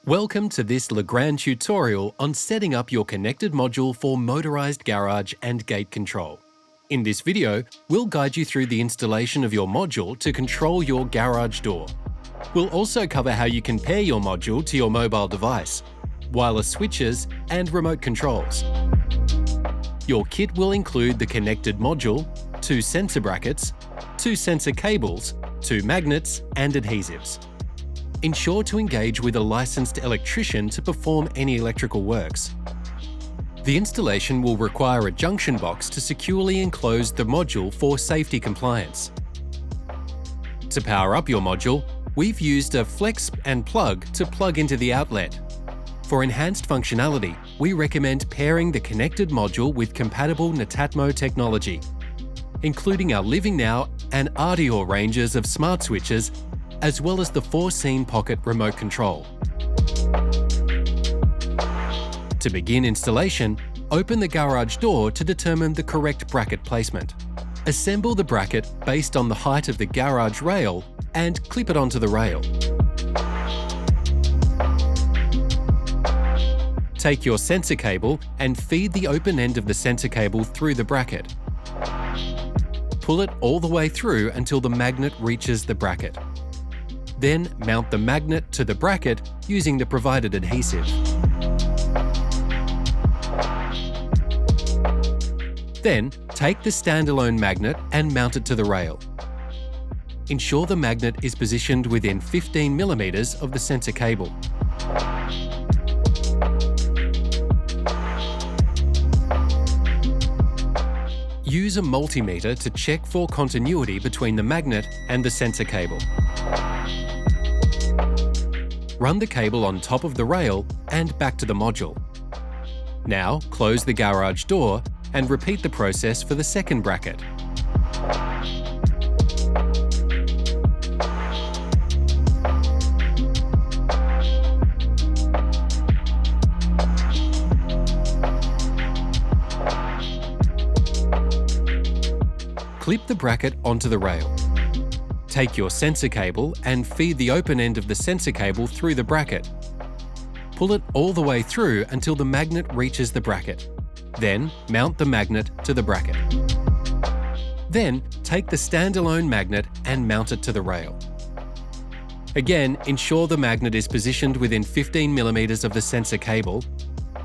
Welcome to this Legrand tutorial on setting up your connected module for motorized garage and gate control. In this video, we'll guide you through the installation of your module to control your garage door. We'll also cover how you can pair your module to your mobile device, wireless switches, and remote controls. Your kit will include the connected module, 2 sensor brackets, 2 sensor cables, 2 magnets, and adhesives. Ensure to engage with a licensed electrician to perform any electrical works. The installation will require a junction box to securely enclose the module for safety compliance. To power up your module, we've used a flex and plug to plug into the outlet. For enhanced functionality, we recommend pairing the connected module with compatible Netatmo technology, including our Living Now and Arteor ranges of smart switches, as well as the 4-scene pocket remote control. To begin installation, open the garage door to determine the correct bracket placement. Assemble the bracket based on the height of the garage rail and clip it onto the rail. Take your sensor cable and feed the open end of the sensor cable through the bracket. Pull it all the way through until the magnet reaches the bracket. Then mount the magnet to the bracket using the provided adhesive. Then take the standalone magnet and mount it to the rail. Ensure the magnet is positioned within 15 mm of the sensor cable. Use a multimeter to check for continuity between the magnet and the sensor cable. Run the cable on top of the rail and back to the module. Now close the garage door and repeat the process for the second bracket. Clip the bracket onto the rail. Take your sensor cable and feed the open end of the sensor cable through the bracket. Pull it all the way through until the magnet reaches the bracket. Then mount the magnet to the bracket. Then take the standalone magnet and mount it to the rail. Again, ensure the magnet is positioned within 15 mm of the sensor cable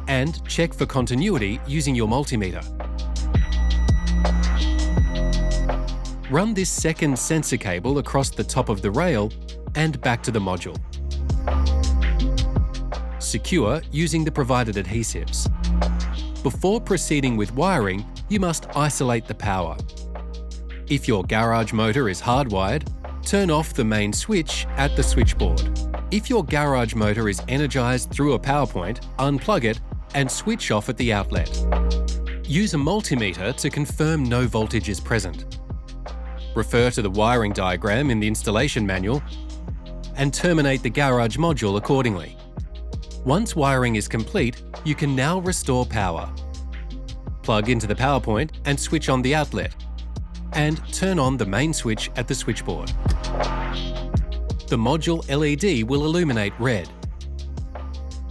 and check for continuity using your multimeter. Run this second sensor cable across the top of the rail and back to the module. Secure using the provided adhesives. Before proceeding with wiring, you must isolate the power. If your garage motor is hardwired, turn off the main switch at the switchboard. If your garage motor is energized through a power point, unplug it and switch off at the outlet. Use a multimeter to confirm no voltage is present. Refer to the wiring diagram in the installation manual and terminate the garage module accordingly. Once wiring is complete, you can now restore power. Plug into the power point and switch on the outlet, and turn on the main switch at the switchboard. The module LED will illuminate red.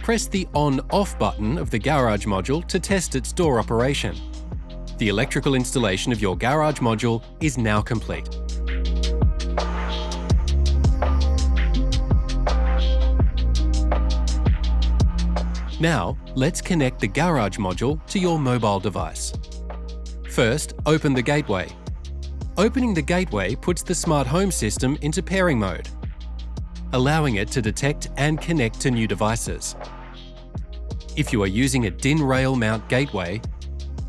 Press the on/off button of the garage module to test its door operation. The electrical installation of your garage module is now complete. Now, let's connect the garage module to your mobile device. First, open the gateway. Opening the gateway puts the smart home system into pairing mode, allowing it to detect and connect to new devices. If you are using a DIN rail mount gateway,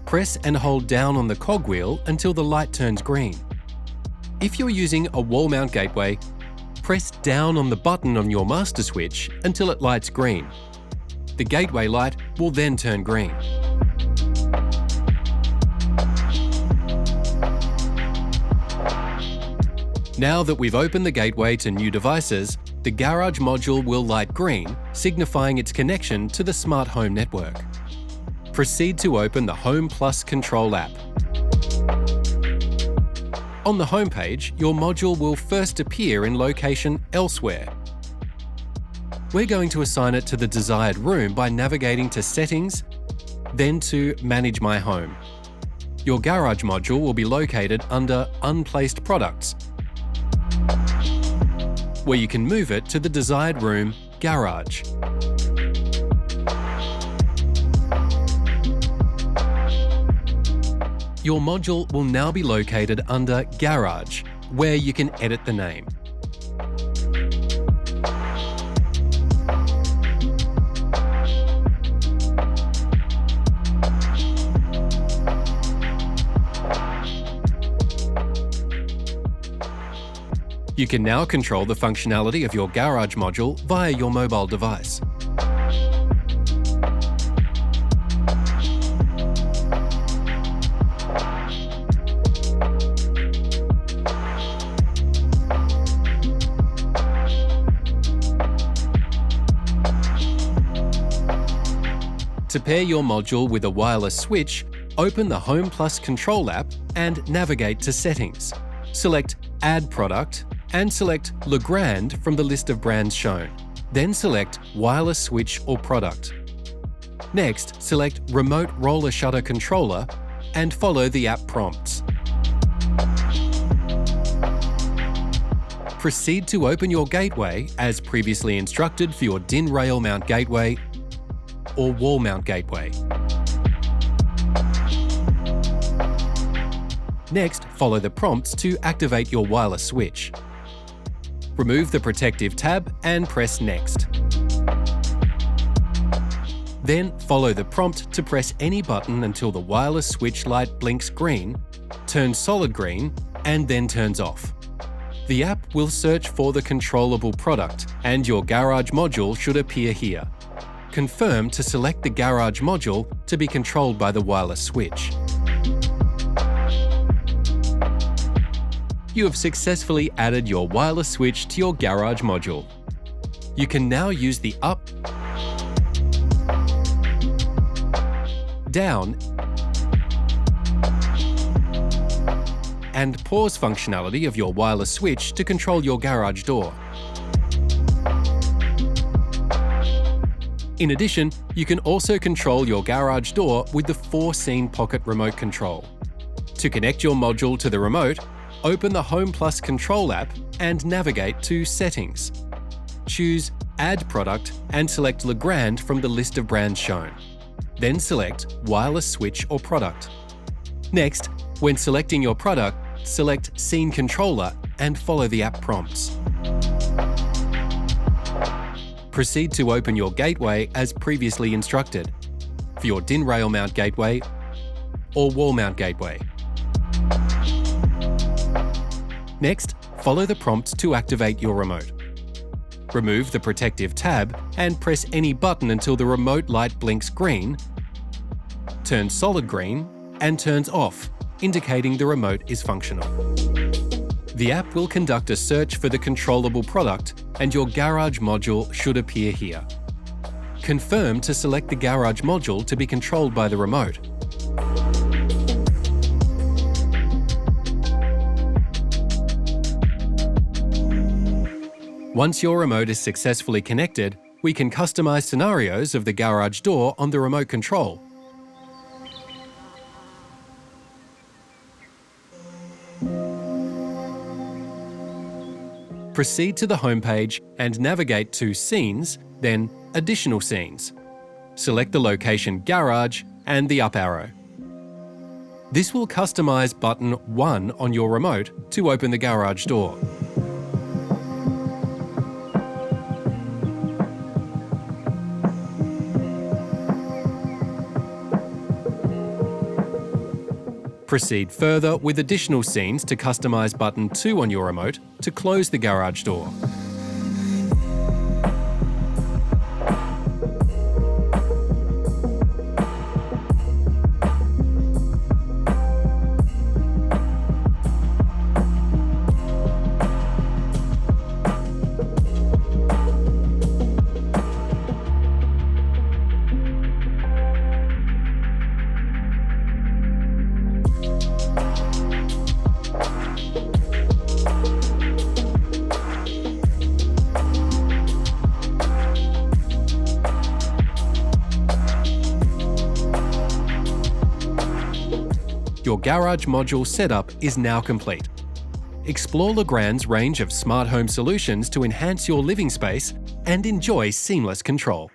press and hold down on the cogwheel until the light turns green. If you're using a wall mount gateway, press down on the button on your master switch until it lights green. The gateway light will then turn green. Now that we've opened the gateway to new devices, the garage module will light green, signifying its connection to the smart home network. Proceed to open the Home Plus Control app. On the homepage, your module will first appear in location Elsewhere. We're going to assign it to the desired room by navigating to Settings, then to Manage My Home. Your garage module will be located under Unplaced Products, where you can move it to the desired room, Garage. Your module will now be located under Garage, where you can edit the name. You can now control the functionality of your garage module via your mobile device. To pair your module with a wireless switch, open the Home Plus Control app and navigate to Settings. Select Add Product and select Legrand from the list of brands shown. Then select Wireless Switch or Product. Next, select Remote Roller Shutter Controller and follow the app prompts. Proceed to open your gateway as previously instructed for your DIN rail mount gateway or wall mount gateway. Next, follow the prompts to activate your wireless switch. Remove the protective tab and press Next. Then follow the prompt to press any button until the wireless switch light blinks green, turns solid green, and then turns off. The app will search for the controllable product, and your garage module should appear here. Confirm to select the garage module to be controlled by the wireless switch. You have successfully added your wireless switch to your garage module. You can now use the up, down, and pause functionality of your wireless switch to control your garage door. In addition, you can also control your garage door with the 4-scene pocket remote control. To connect your module to the remote, open the Home Plus Control app and navigate to Settings. Choose Add Product and select Legrand from the list of brands shown. Then select Wireless Switch or Product. Next, when selecting your product, select Scene Controller and follow the app prompts. Proceed to open your gateway as previously instructed for your DIN rail mount gateway or wall mount gateway. Next, follow the prompts to activate your remote. Remove the protective tab and press any button until the remote light blinks green, turns solid green, and turns off, indicating the remote is functional. The app will conduct a search for the controllable product and your garage module should appear here. Confirm to select the garage module to be controlled by the remote. Once your remote is successfully connected, we can customize scenarios of the garage door on the remote control. Proceed to the homepage and navigate to Scenes, then Additional Scenes. Select the location Garage and the up arrow. This will customize button 1 on your remote to open the garage door. Proceed further with additional scenes to customize button 2 on your remote to close the garage door. Your garage module setup is now complete. Explore Legrand's range of smart home solutions to enhance your living space and enjoy seamless control.